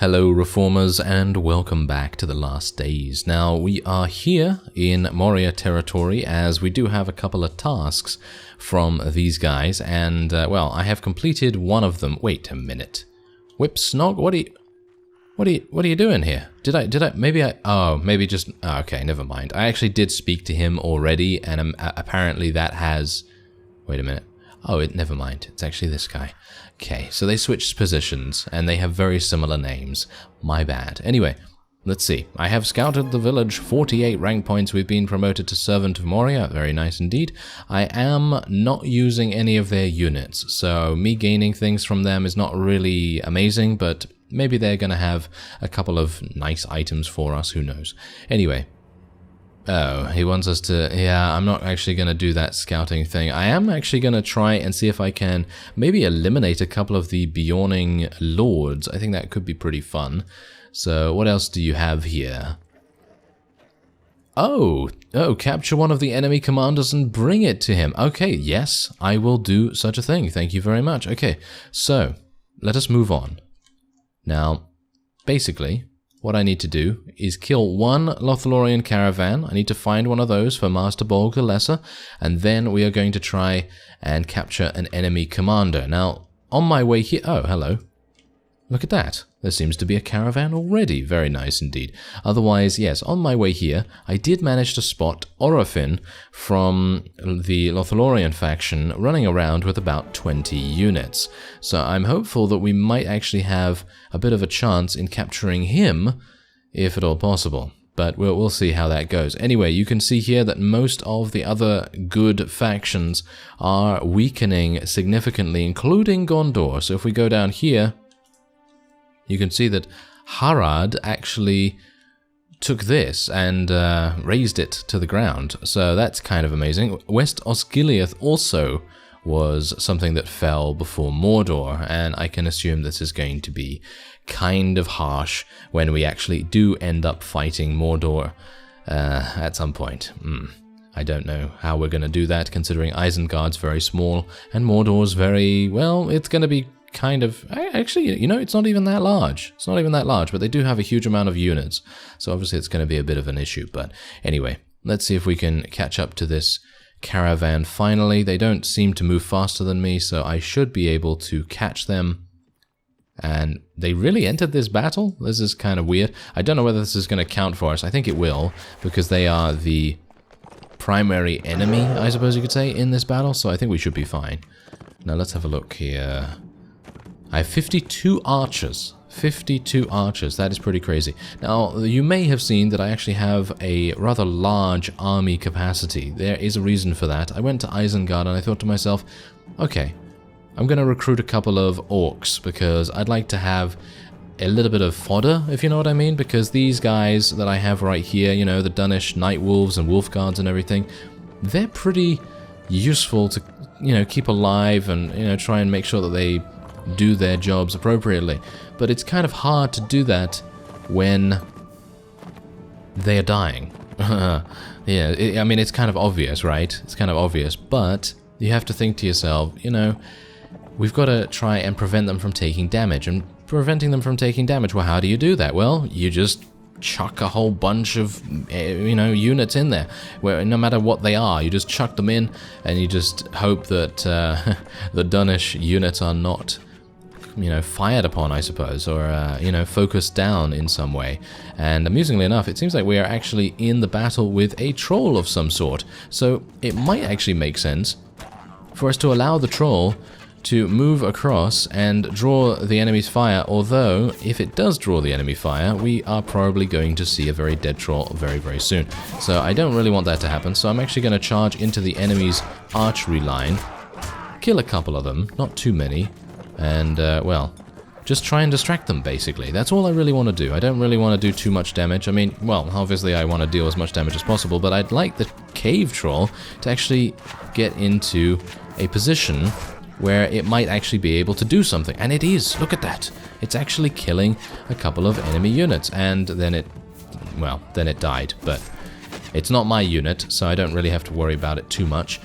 Hello Reformers and welcome back to the last days. Now we are here in Moria territory as we do have a couple of tasks from these guys and well, I have completed one of them. Wait a minute. Whip Snog, what are you doing here? Okay, never mind. I actually did speak to him already and apparently that has, wait a minute. Oh, never mind. It's actually this guy. Okay, so they switched positions, and they have very similar names. My bad. Anyway, let's see. I have scouted the village, 48 rank points. We've been promoted to Servant of Moria. Very nice indeed. I am not using any of their units, so me gaining things from them is not really amazing, but maybe they're going to have a couple of nice items for us. Who knows? Anyway. Oh, he wants us to... Yeah, I'm not actually going to do that scouting thing. I am actually going to try and see if I can maybe eliminate a couple of the Bjorning Lords. I think that could be pretty fun. So, what else do you have here? Oh, capture one of the enemy commanders and bring it to him. Okay, yes, I will do such a thing. Thank you very much. Okay, so, let us move on. Now, basically... what I need to do is kill one Lothlorien caravan. I need to find one of those for Master Bolg the Lesser, and then we are going to try and capture an enemy commander. Now, on my way here... Oh, hello. Look at that. There seems to be a caravan already. Very nice indeed. Otherwise, yes, on my way here, I did manage to spot Orofin from the Lothlorien faction running around with about 20 units. So I'm hopeful that we might actually have a bit of a chance in capturing him, if at all possible. But we'll see how that goes. Anyway, you can see here that most of the other good factions are weakening significantly, including Gondor. So if we go down here... you can see that Harad actually took this and razed it to the ground. So that's kind of amazing. West Osgiliath also was something that fell before Mordor, and I can assume this is going to be kind of harsh when we actually do end up fighting Mordor at some point. I don't know how we're going to do that, considering Isengard's very small and Mordor's very, well, it's going to be kind of... Actually, you know, it's not even that large. It's not even that large, but they do have a huge amount of units. So obviously it's going to be a bit of an issue. But anyway, let's see if we can catch up to this caravan finally. They don't seem to move faster than me, so I should be able to catch them. And they really entered this battle? This is kind of weird. I don't know whether this is going to count for us. I think it will, because they are the primary enemy, I suppose you could say, in this battle. So I think we should be fine. Now let's have a look here. I have 52 archers. 52 archers. That is pretty crazy. Now, you may have seen that I actually have a rather large army capacity. There is a reason for that. I went to Isengard and I thought to myself, okay, I'm going to recruit a couple of orcs because I'd like to have a little bit of fodder, if you know what I mean, because these guys that I have right here, you know, the Dunish Night Wolves and Wolf Guards and everything, they're pretty useful to, you know, keep alive and, you know, try and make sure that they do their jobs appropriately. But it's kind of hard to do that when they are dying. Yeah, I mean, it's kind of obvious, right? It's kind of obvious, but you have to think to yourself, you know, we've got to try and prevent them from taking damage. And preventing them from taking damage, well, how do you do that? Well, you just chuck a whole bunch of, you know, units in there, where no matter what they are, you just chuck them in, and you just hope that the Dunish units are not, you know, fired upon, I suppose, or, you know, focused down in some way. And amusingly enough, it seems like we are actually in the battle with a troll of some sort. So it might actually make sense for us to allow the troll to move across and draw the enemy's fire, although if it does draw the enemy fire, we are probably going to see a very dead troll very, very soon. So I don't really want that to happen, so I'm actually going to charge into the enemy's archery line, kill a couple of them, not too many, and, well, just try and distract them, basically. That's all I really want to do. I don't really want to do too much damage. I mean, well, obviously I want to deal as much damage as possible, but I'd like the cave troll to actually get into a position where it might actually be able to do something. And it is. Look at that. It's actually killing a couple of enemy units. And then it, well, then it died. But it's not my unit, so I don't really have to worry about it too much.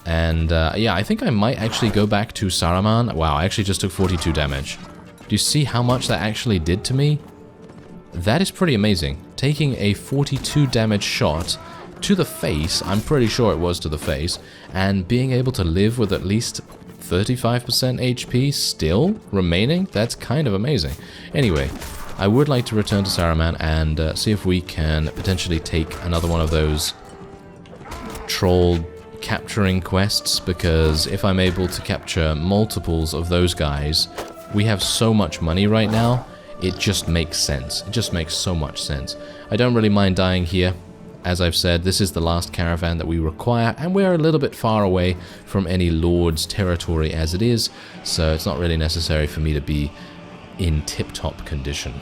And yeah, I think I might actually go back to Saruman. Wow, I actually just took 42 damage. Do you see how much that actually did to me? that is pretty amazing. Taking a 42 damage shot to the face, I'm pretty sure it was to the face, and being able to live with at least 35% HP still remaining, that's kind of amazing. Anyway, I would like to return to Saruman and see if we can potentially take another one of those troll capturing quests, because if I'm able to capture multiples of those guys, we have so much money right now, it just makes sense. It just makes so much sense. I don't really mind dying here. As I've said, this is the last caravan that we require, and we're a little bit far away from any lord's territory as it is, so it's not really necessary for me to be in tip-top condition.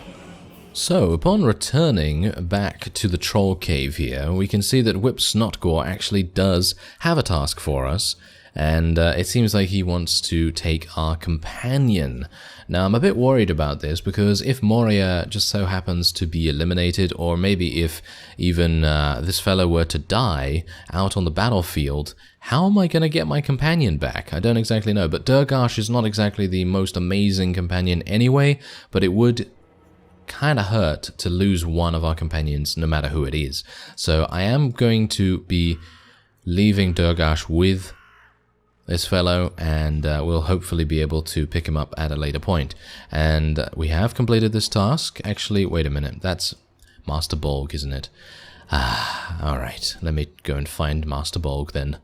So, upon returning back to the troll cave here, we can see that Whip Snotgore actually does have a task for us, and it seems like he wants to take our companion. Now, I'm a bit worried about this, because if Moria just so happens to be eliminated, or maybe if even this fellow were to die out on the battlefield, how am I going to get my companion back? I don't exactly know, but Durgash is not exactly the most amazing companion anyway, but it would kind of hurt to lose one of our companions, no matter who it is. So I am going to be leaving Durgash with this fellow, and we'll hopefully be able to pick him up at a later point. And we have completed this task. Actually, wait a minute, that's Master Bolg, isn't it? Alright, let me go and find Master Bolg then.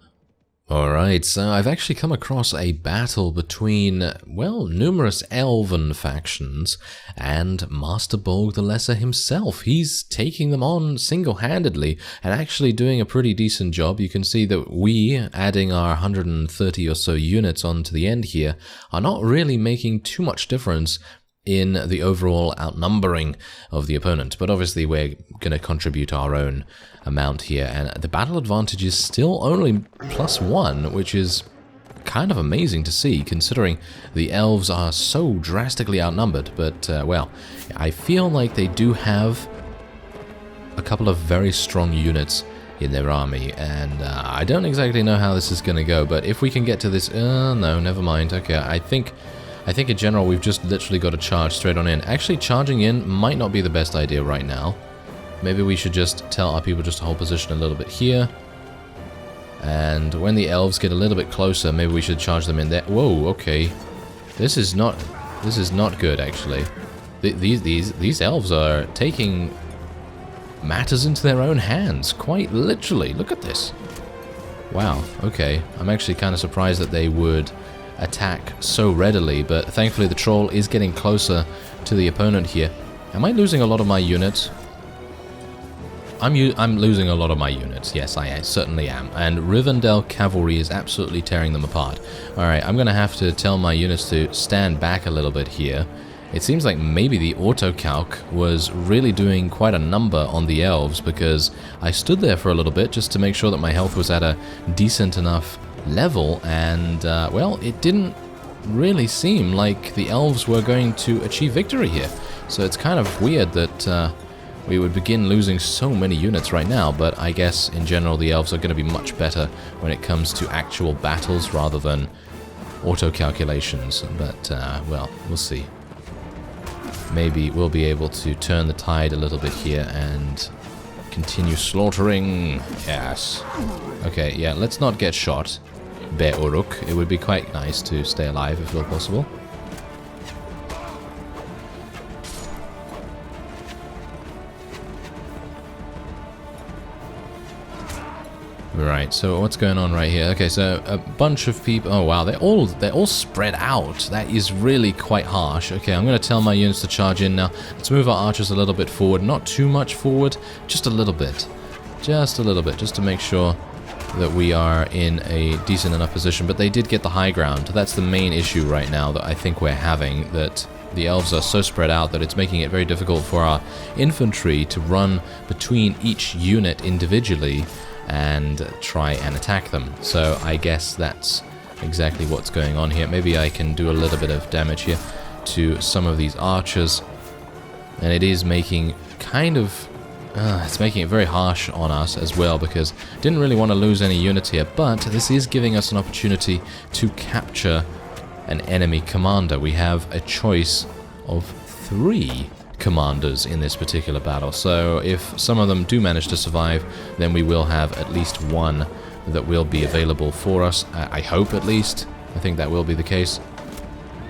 Alright, so I've actually come across a battle between, well, numerous elven factions and Master Bolg the Lesser himself. He's taking them on single-handedly and actually doing a pretty decent job. You can see that we, adding our 130 or so units onto the end here, are not really making too much difference in the overall outnumbering of the opponent, but obviously we're going to contribute our own amount here, and the battle advantage is still only +1, which is kind of amazing to see, considering the elves are so drastically outnumbered. But, well, I feel like they do have a couple of very strong units in their army, and I don't exactly know how this is going to go, but if we can get to this... no, never mind. Okay, I think in general we've just literally got to charge straight on in. Actually, charging in might not be the best idea right now. Maybe we should just tell our people just to hold position a little bit here. And when the elves get a little bit closer, maybe we should charge them in there. Whoa, okay. This is not good, actually. These elves are taking matters into their own hands, quite literally. Look at this. Wow, okay. I'm actually kind of surprised that they would attack so readily, but thankfully the troll is getting closer to the opponent here. Am I losing a lot of my units? I'm losing a lot of my units. Yes, I certainly am. And Rivendell cavalry is absolutely tearing them apart. Alright, I'm going to have to tell my units to stand back a little bit here. It seems like maybe the auto-calc was really doing quite a number on the elves, because I stood there for a little bit just to make sure that my health was at a decent enough level, and, well, it didn't really seem like the elves were going to achieve victory here. So it's kind of weird that we would begin losing so many units right now, but I guess in general the elves are going to be much better when it comes to actual battles rather than auto-calculations. But, well, we'll see. Maybe we'll be able to turn the tide a little bit here and continue slaughtering. Yes. Okay, yeah, let's not get shot. Bear Uruk. It would be quite nice to stay alive if at all possible. Right, so what's going on right here? Okay, so a bunch of people... Oh, wow, they're all spread out. That is really quite harsh. Okay, I'm going to tell my units to charge in now. Let's move our archers a little bit forward. Not too much forward, just a little bit. Just a little bit, just to make sure that we are in a decent enough position. But they did get the high ground. That's the main issue right now that I think we're having, that the elves are so spread out that it's making it very difficult for our infantry to run between each unit individually and try and attack them. So I guess that's exactly what's going on here. Maybe I can do a little bit of damage here to some of these archers, and it is making kind of it's making it very harsh on us as well, because didn't really want to lose any units here, but this is giving us an opportunity to capture an enemy commander. We have a choice of 3 commanders in this particular battle. So if some of them do manage to survive, then we will have at least one that will be available for us. I hope at least. I think that will be the case.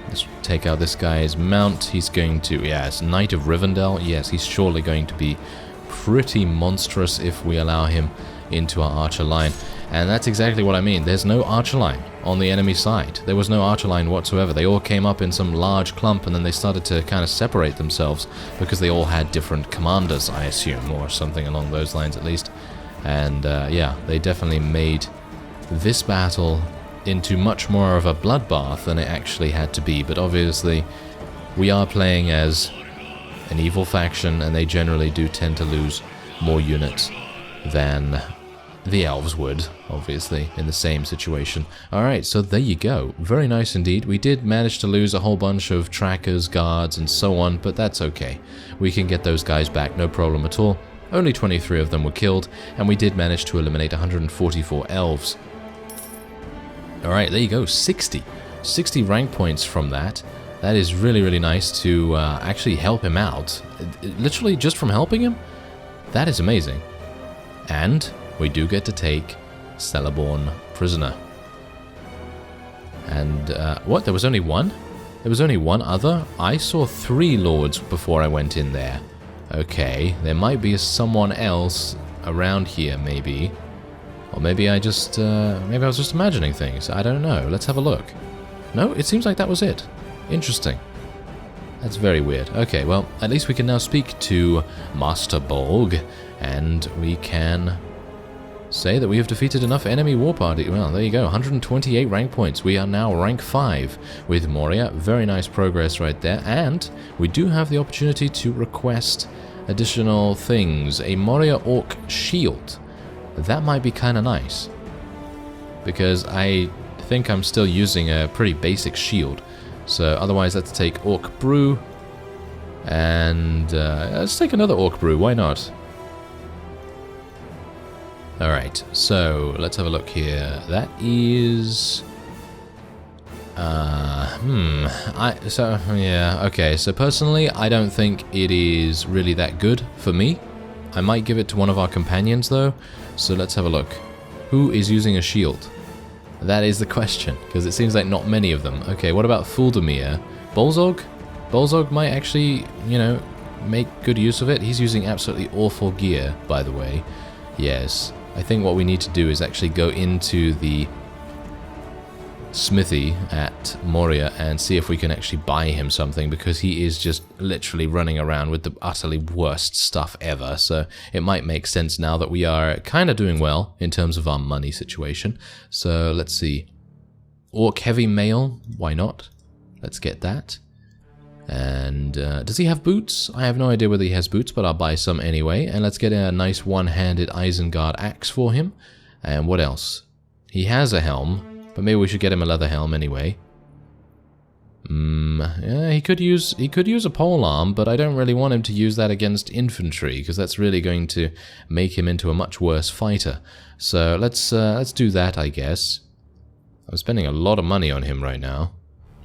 Let's take out this guy's mount. He's going to, yes, Knight of Rivendell. Yes, he's surely going to be pretty monstrous if we allow him into our archer line. And that's exactly what I mean. There's no archer line on the enemy side. There was no archer line whatsoever. They all came up in some large clump and then they started to kind of separate themselves because they all had different commanders, I assume, or something along those lines at least. And yeah, they definitely made this battle into much more of a bloodbath than it actually had to be. But obviously, we are playing as an evil faction, and they generally do tend to lose more units than the elves would, obviously, in the same situation. Alright, so there you go. Very nice indeed. We did manage to lose a whole bunch of trackers, guards, and so on, but that's okay. We can get those guys back, no problem at all. Only 23 of them were killed, and we did manage to eliminate 144 elves. Alright, there you go, 60 rank points from that. That is really, really nice to actually help him out. Literally just from helping him? That is amazing. And we do get to take Celeborn prisoner. And what, there was only one? There was only one other? I saw 3 lords before I went in there. Okay, there might be someone else around here, maybe. Or maybe I just, maybe I was just imagining things. I don't know. Let's have a look. No, it seems like that was it. Interesting. That's very weird. Okay, well, at least we can now speak to Master Bolg, and we can say that we have defeated enough enemy war party. Well, there you go, 128 rank points. We are now rank 5 with Moria. Very nice progress right there. And we do have the opportunity to request additional things. A Moria Orc shield. That might be kind of nice, because I think I'm still using a pretty basic shield. So otherwise, let's take Orc Brew, and let's take another Orc Brew, why not? Alright, so let's have a look here. That is... yeah, okay, so personally, I don't think it is really that good for me. I might give it to one of our companions, though, so let's have a look. Who is using a shield? That is the question, because it seems like not many of them. Okay, what about Fuldemir? Bolzog? Bolzog might actually, you know, make good use of it. He's using absolutely awful gear, by the way. Yes, I think what we need to do is actually go into the smithy at Moria and see if we can actually buy him something, because he is just literally running around with the utterly worst stuff ever. So it might make sense now that we are kind of doing well in terms of our money situation. So let's see. Orc heavy mail, why not? Let's get that. And does he have boots? I have no idea whether he has boots, but I'll buy some anyway. And let's get a nice one-handed Isengard axe for him. And what else? He has a helm, but maybe we should get him a leather helm anyway. Yeah, he could use a polearm, but I don't really want him to use that against infantry, because that's really going to make him into a much worse fighter. So let's do that, I guess. I'm spending a lot of money on him right now.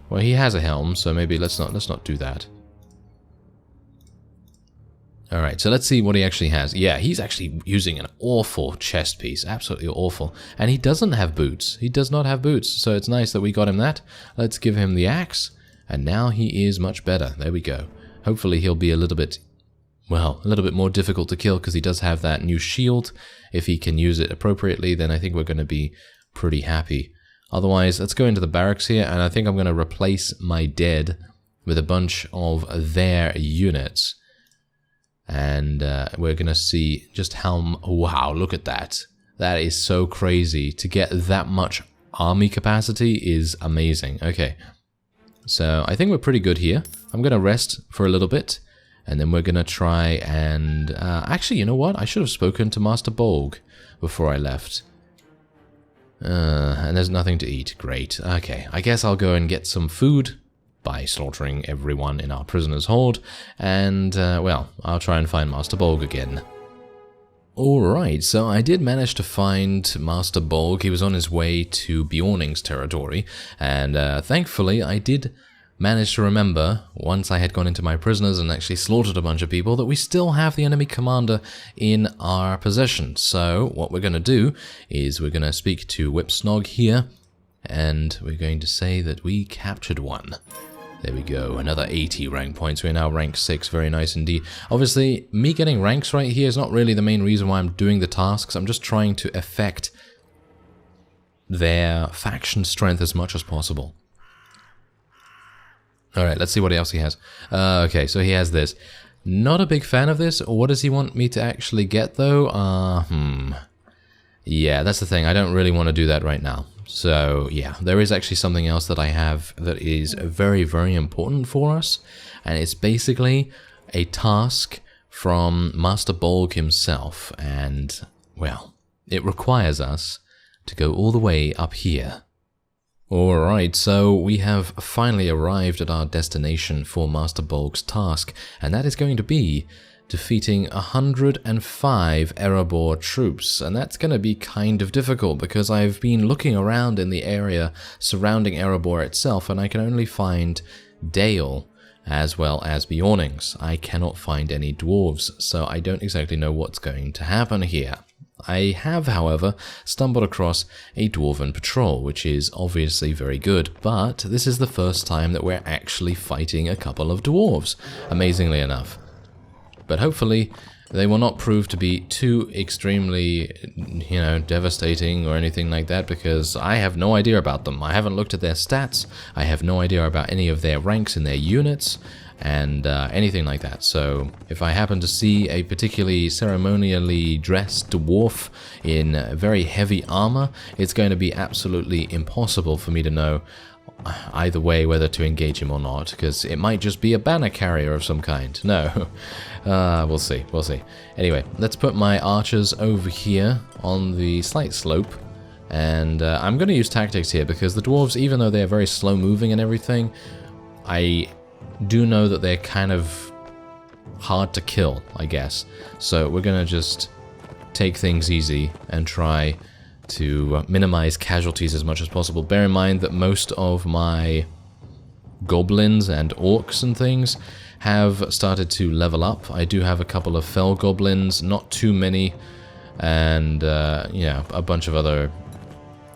Well, he has a helm, so maybe let's not do that. Alright, so let's see what he actually has. Yeah, he's actually using an awful chest piece. Absolutely awful. And he doesn't have boots. He does not have boots, so it's nice that we got him that. Let's give him the axe, and now he is much better. There we go. Hopefully he'll be a little bit, well, a little bit more difficult to kill, because he does have that new shield. If he can use it appropriately, then I think we're going to be pretty happy. Otherwise, let's go into the barracks here, and I think I'm going to replace my dead with a bunch of their units. And we're going to see just how... Wow, look at that. That is so crazy. To get that much army capacity is amazing. Okay, so I think we're pretty good here. I'm going to rest for a little bit, and then we're going to try and... actually, you know what? I should have spoken to Master Bolg before I left. And there's nothing to eat. Great. Okay, I guess I'll go and get some food by slaughtering everyone in our prisoner's hold, and, well, I'll try and find Master Bolg again. Alright, so I did manage to find Master Bolg. He was on his way to Bjorning's territory, and thankfully I did managed to remember, once I had gone into my prisoners and actually slaughtered a bunch of people, that we still have the enemy commander in our possession. So what we're going to do is we're going to speak to Whipsnog here, and we're going to say that we captured one. There we go, another 80 rank points. We're now rank 6, very nice indeed. Obviously, me getting ranks right here is not really the main reason why I'm doing the tasks. I'm just trying to affect their faction strength as much as possible. Alright, let's see what else he has. Okay, so he has this. Not a big fan of this. What does he want me to actually get, though? Yeah, that's the thing. I don't really want to do that right now. So, yeah, there is actually something else that I have that is very, very important for us. And it's basically a task from Master Bolg himself. And, well, it requires us to go all the way up here. Alright, so we have finally arrived at our destination for Master Bolg's task, and that is going to be defeating 105 Erebor troops, and that's going to be kind of difficult because I've been looking around in the area surrounding Erebor itself, and I can only find Dale as well as Bjornings. I cannot find any dwarves, so I don't exactly know what's going to happen here. I have, however, stumbled across a dwarven patrol, which is obviously very good, but this is the first time that we're actually fighting a couple of dwarves, amazingly enough. But hopefully they will not prove to be too extremely, devastating or anything like that, because I have no idea about them. I haven't looked at their stats, I have no idea about any of their ranks in their units, and anything like that. So if I happen to see a particularly ceremonially dressed dwarf in very heavy armor, it's going to be absolutely impossible for me to know either way whether to engage him or not, because it might just be a banner carrier of some kind. No. We'll see. Anyway, let's put my archers over here on the slight slope, and I'm going to use tactics here because the dwarves, even though they're very slow moving and everything, I do know that they're kind of hard to kill, I guess. So we're gonna just take things easy and try to minimize casualties as much as possible. Bear in mind that most of my goblins and orcs and things have started to level up. I do have a couple of fell goblins, not too many, and a bunch of other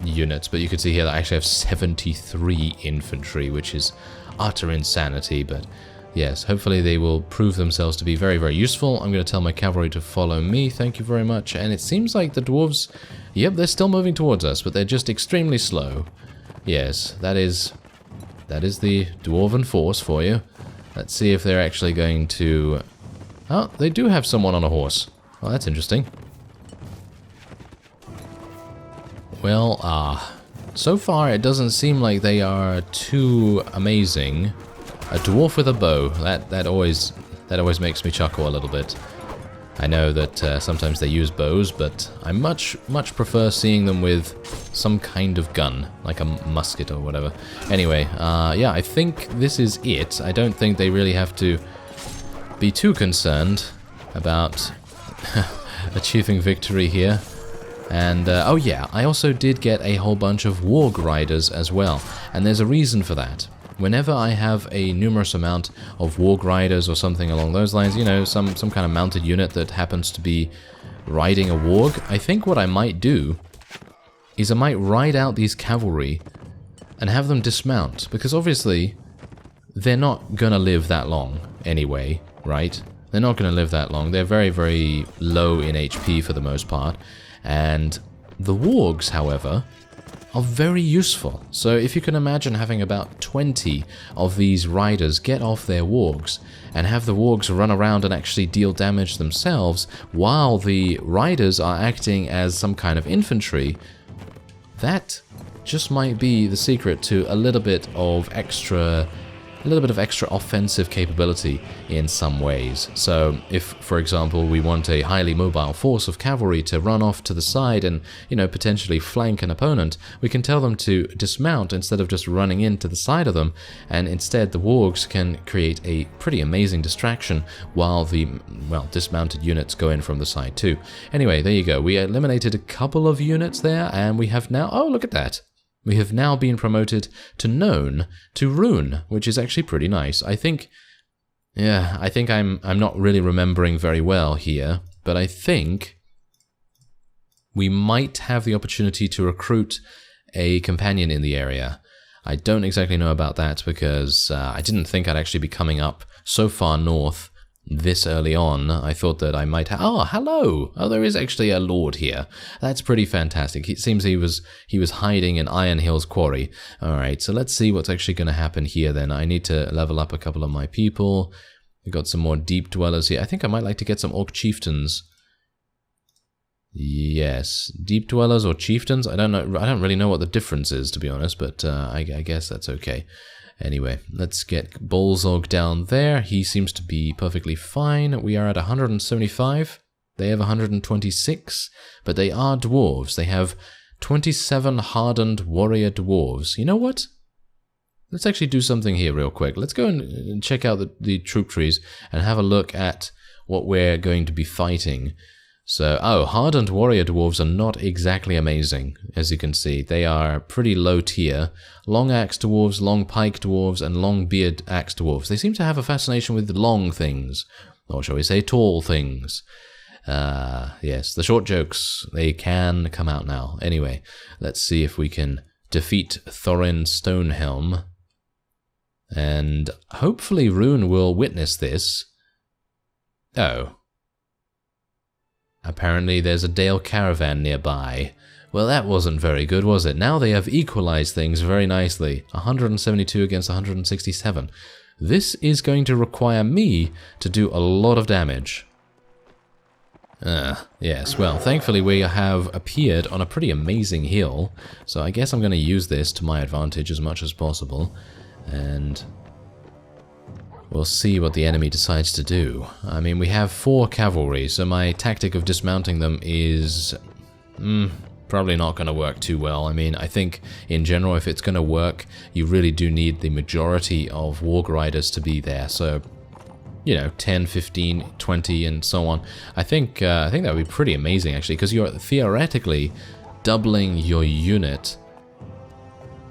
units, but you can see here that I actually have 73 infantry, which is utter insanity. But yes, hopefully they will prove themselves to be very, very useful. I'm going to tell my cavalry to follow me, thank you very much. And it seems like the dwarves, yep, they're still moving towards us, but they're just extremely slow. Yes, that is the dwarven force for you. Let's see if they're actually going to... Oh, they do have someone on a horse. Well, that's interesting. Well, so far it doesn't seem like they are too amazing. A dwarf with a bow, that always makes me chuckle a little bit. I know that sometimes they use bows, but I much prefer seeing them with some kind of gun, like a musket or whatever. Anyway, yeah, I think this is it. I don't think they really have to be too concerned about achieving victory here. And, oh yeah, I also did get a whole bunch of warg riders as well, and there's a reason for that. Whenever I have a numerous amount of warg riders or something along those lines, some kind of mounted unit that happens to be riding a warg, I think what I might do is I might ride out these cavalry and have them dismount, because obviously they're not gonna live that long anyway, right? They're not gonna live that long. They're very, very low in HP for the most part. And the wargs, however, are very useful. So if you can imagine having about 20 of these riders get off their wargs and have the wargs run around and actually deal damage themselves while the riders are acting as some kind of infantry, that just might be the secret to a little bit of extra offensive capability in some ways. So if, for example, we want a highly mobile force of cavalry to run off to the side and, potentially flank an opponent, we can tell them to dismount instead of just running into the side of them, and instead the wargs can create a pretty amazing distraction while the, dismounted units go in from the side too. Anyway, there you go. We eliminated a couple of units there, and we have now... Oh, look at that. We have now been promoted to known to rune, which is actually pretty nice. I think, yeah, I think I'm not really remembering very well here, but I think we might have the opportunity to recruit a companion in the area. I don't exactly know about that because I didn't think I'd actually be coming up so far north this early on. I thought that I might have... Oh, hello! Oh, there is actually a lord here. That's pretty fantastic. It seems he was hiding in Iron Hill's quarry. Alright, so let's see what's actually going to happen here then. I need to level up a couple of my people. We've got some more deep dwellers here. I think I might like to get some orc chieftains. Yes, deep dwellers or chieftains. I don't know. I don't really know what the difference is, to be honest. But I guess that's okay. Anyway, let's get Bolzog down there. He seems to be perfectly fine. We are at 175. They have 126, but they are dwarves. They have 27 hardened warrior dwarves. You know what? Let's actually do something here real quick. Let's go and check out the troop trees and have a look at what we're going to be fighting. So, oh, hardened warrior dwarves are not exactly amazing, as you can see. They are pretty low tier. Long axe dwarves, long pike dwarves, and long beard axe dwarves. They seem to have a fascination with long things, or shall we say tall things. Yes, the short jokes, they can come out now. Anyway, let's see if we can defeat Thorin Stonehelm. And hopefully Rune will witness this. Oh. Apparently there's a Dale caravan nearby. Well, that wasn't very good, was it? Now they have equalized things very nicely. 172 against 167. This is going to require me to do a lot of damage. Yes, well, thankfully we have appeared on a pretty amazing hill, so I guess I'm going to use this to my advantage as much as possible, and we'll see what the enemy decides to do. I mean, we have 4 cavalry, so my tactic of dismounting them is probably not going to work too well. I mean, I think in general, if it's going to work, you really do need the majority of warg riders to be there. So, you know, 10, 15, 20, and so on. I think that would be pretty amazing, actually, because you're theoretically doubling your unit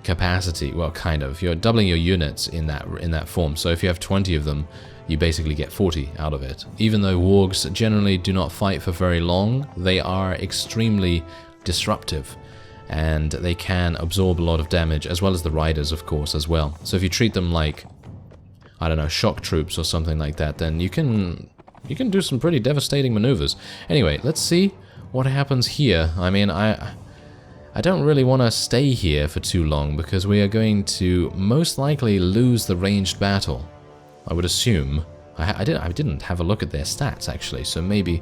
capacity. Well, kind of. You're doubling your units in that form. So if you have 20 of them, you basically get 40 out of it. Even though wargs generally do not fight for very long, they are extremely disruptive, and they can absorb a lot of damage, as well as the riders, of course, as well. So if you treat them like, I don't know, shock troops or something like that, then you can do some pretty devastating maneuvers. Anyway, let's see what happens here. I mean, I don't really want to stay here for too long, because we are going to most likely lose the ranged battle, I would assume. I didn't have a look at their stats, actually, so maybe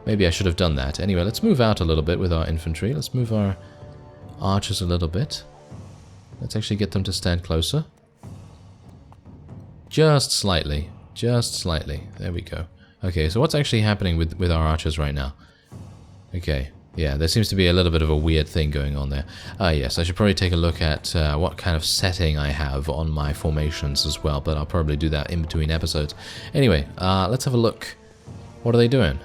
I should have done that. Anyway, let's move out a little bit with our infantry. Let's move our archers a little bit. Let's actually get them to stand closer. Just slightly. Just slightly. There we go. Okay, so what's actually happening with our archers right now? Okay. Yeah, there seems to be a little bit of a weird thing going on there. Yes, I should probably take a look at what kind of setting I have on my formations as well, but I'll probably do that in between episodes. Anyway, let's have a look. What are they doing?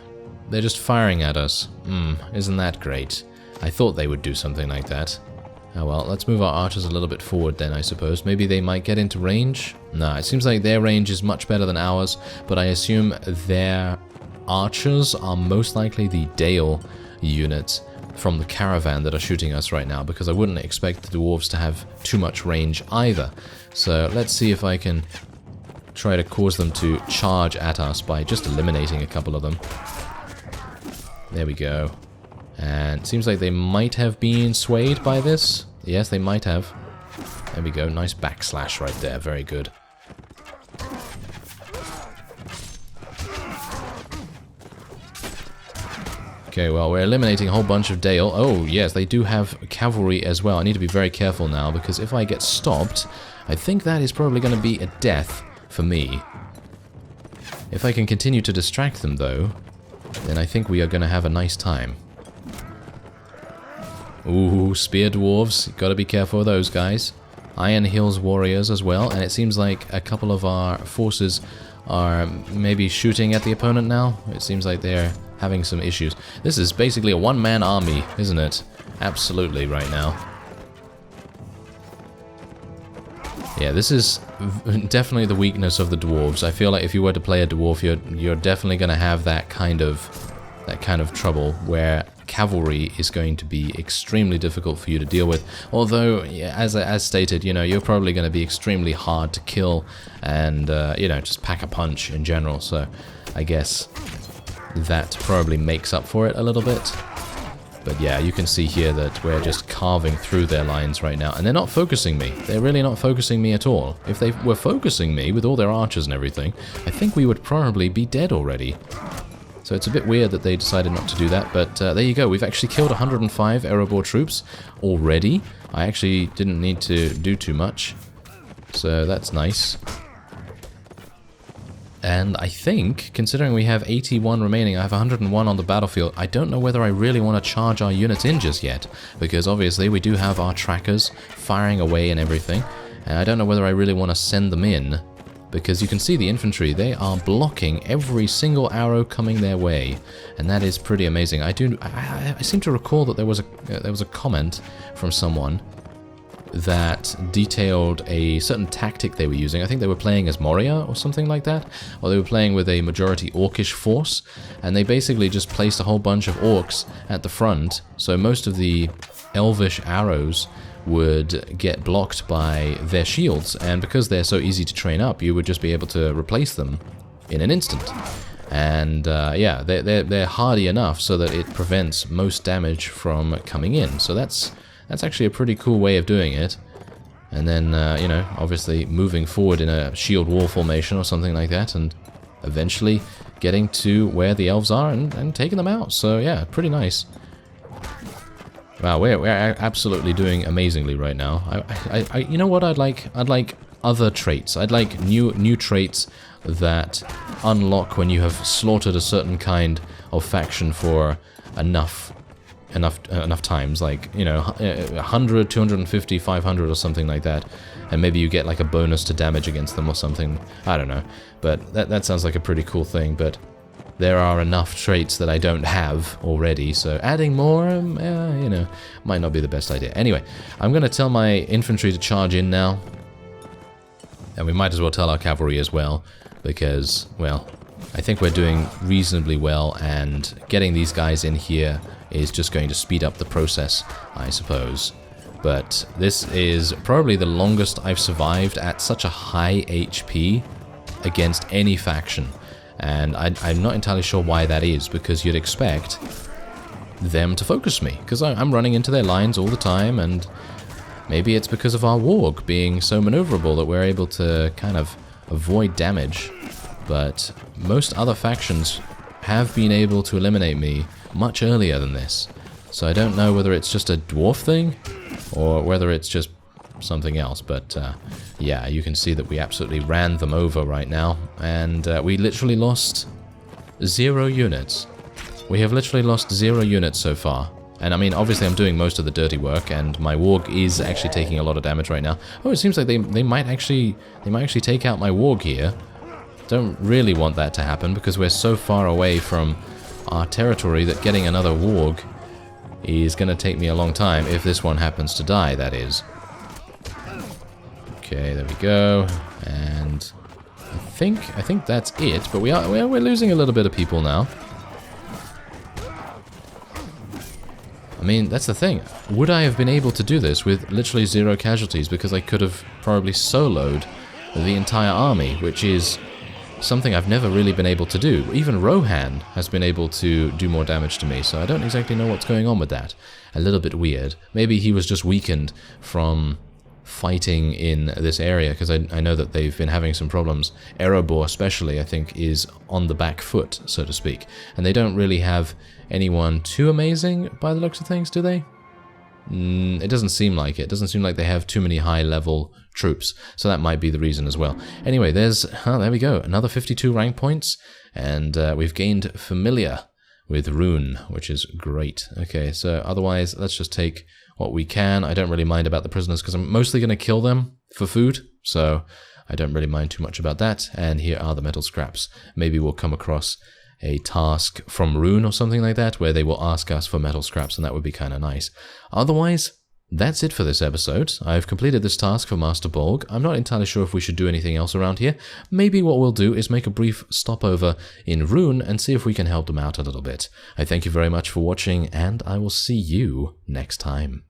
They're just firing at us. Isn't that great? I thought they would do something like that. Oh well, let's move our archers a little bit forward then, I suppose. Maybe they might get into range? No, it seems like their range is much better than ours, but I assume their archers are most likely the Dale units from the caravan that are shooting us right now, because I wouldn't expect the dwarves to have too much range either. So let's see if I can try to cause them to charge at us by just eliminating a couple of them. There we go. And it seems like they might have been swayed by this. Yes, they might have. There we go. Nice backslash right there. Very good. Okay, well, we're eliminating a whole bunch of Dale. Oh, yes, they do have cavalry as well. I need to be very careful now, because if I get stopped, I think that is probably going to be a death for me. If I can continue to distract them, though, then I think we are going to have a nice time. Ooh, spear dwarves. Gotta be careful of those guys. Iron Hills warriors as well, and it seems like a couple of our forces are maybe shooting at the opponent now. It seems like they're having some issues. This is basically a one-man army, isn't it? Absolutely, right now. Yeah, this is definitely the weakness of the dwarves. I feel like if you were to play a dwarf, you're definitely going to have that kind of trouble where cavalry is going to be extremely difficult for you to deal with. Although, yeah, as stated, you know, you're probably going to be extremely hard to kill and, you know, just pack a punch in general. So I guess that probably makes up for it a little bit. But yeah, you can see here that we're just carving through their lines right now. And they're not focusing me. They're really not focusing me at all. If they were focusing me with all their archers and everything, I think we would probably be dead already. So it's a bit weird that they decided not to do that. But there you go. We've actually killed 105 Erebor troops already. I actually didn't need to do too much. So that's nice. And I think, considering we have 81 remaining, I have 101 on the battlefield, I don't know whether I really want to charge our units in just yet, because obviously we do have our trackers firing away and everything, and I don't know whether I really want to send them in, because you can see the infantry, they are blocking every single arrow coming their way, and that is pretty amazing. I seem to recall that there was a comment from someone that detailed a certain tactic they were using. I think they were playing as Moria or something like that, or they were playing with a majority orcish force, and they basically just placed a whole bunch of orcs at the front, so most of the elvish arrows would get blocked by their shields, and because they're so easy to train up, you would just be able to replace them in an instant. And yeah, they're hardy enough so that it prevents most damage from coming in, so that's actually a pretty cool way of doing it. And then, you know, obviously moving forward in a shield wall formation or something like that, and eventually getting to where the elves are and taking them out. So yeah, pretty nice. Wow, we're absolutely doing amazingly right now. You know what I'd like? I'd like other traits. I'd like new traits that unlock when you have slaughtered a certain kind of faction for enough times, like, you know, 100, 250, 500 or something like that, and maybe you get like a bonus to damage against them or something. I don't know, but that sounds like a pretty cool thing. But there are enough traits that I don't have already, so adding more, you know, might not be the best idea. Anyway, I'm going to tell my infantry to charge in now, and we might as well tell our cavalry as well, because, well, I think we're doing reasonably well, and getting these guys in here is just going to speed up the process, I suppose. But this is probably the longest I've survived at such a high HP against any faction. And I'm not entirely sure why that is, because you'd expect them to focus me, because I'm running into their lines all the time, and maybe it's because of our warg being so maneuverable that we're able to kind of avoid damage. But most other factions have been able to eliminate me much earlier than this. So I don't know whether it's just a dwarf thing, or whether it's just something else. But yeah, you can see that we absolutely ran them over right now. And we literally lost 0 units. We have literally lost 0 units so far. And I mean, obviously I'm doing most of the dirty work, and my warg is actually taking a lot of damage right now. Oh, it seems like they might actually take out my warg here. Don't really want that to happen, because we're so far away from our territory that getting another warg is going to take me a long time, if this one happens to die, that is. Okay, there we go. And I think that's it, but we're losing a little bit of people now. I mean, that's the thing. Would I have been able to do this with literally 0 casualties? Because I could have probably soloed the entire army, which is something I've never really been able to do. Even Rohan has been able to do more damage to me, so I don't exactly know what's going on with that. A little bit weird. Maybe he was just weakened from fighting in this area, because I know that they've been having some problems. Erebor especially, I think, is on the back foot, so to speak. And they don't really have anyone too amazing by the looks of things, do they? It doesn't seem like it. It doesn't seem like they have too many high-level troops, so that might be the reason as well. Anyway, there we go, another 52 rank points, and we've gained familiar with Rune, which is great. Okay, so otherwise, let's just take what we can. I don't really mind about the prisoners, because I'm mostly going to kill them for food, so I don't really mind too much about that. And here are the metal scraps. Maybe we'll come across a task from Rune or something like that, where they will ask us for metal scraps, and that would be kind of nice. Otherwise, that's it for this episode. I've completed this task for Master Bolg. I'm not entirely sure if we should do anything else around here. Maybe what we'll do is make a brief stopover in Rune and see if we can help them out a little bit. I thank you very much for watching, and I will see you next time.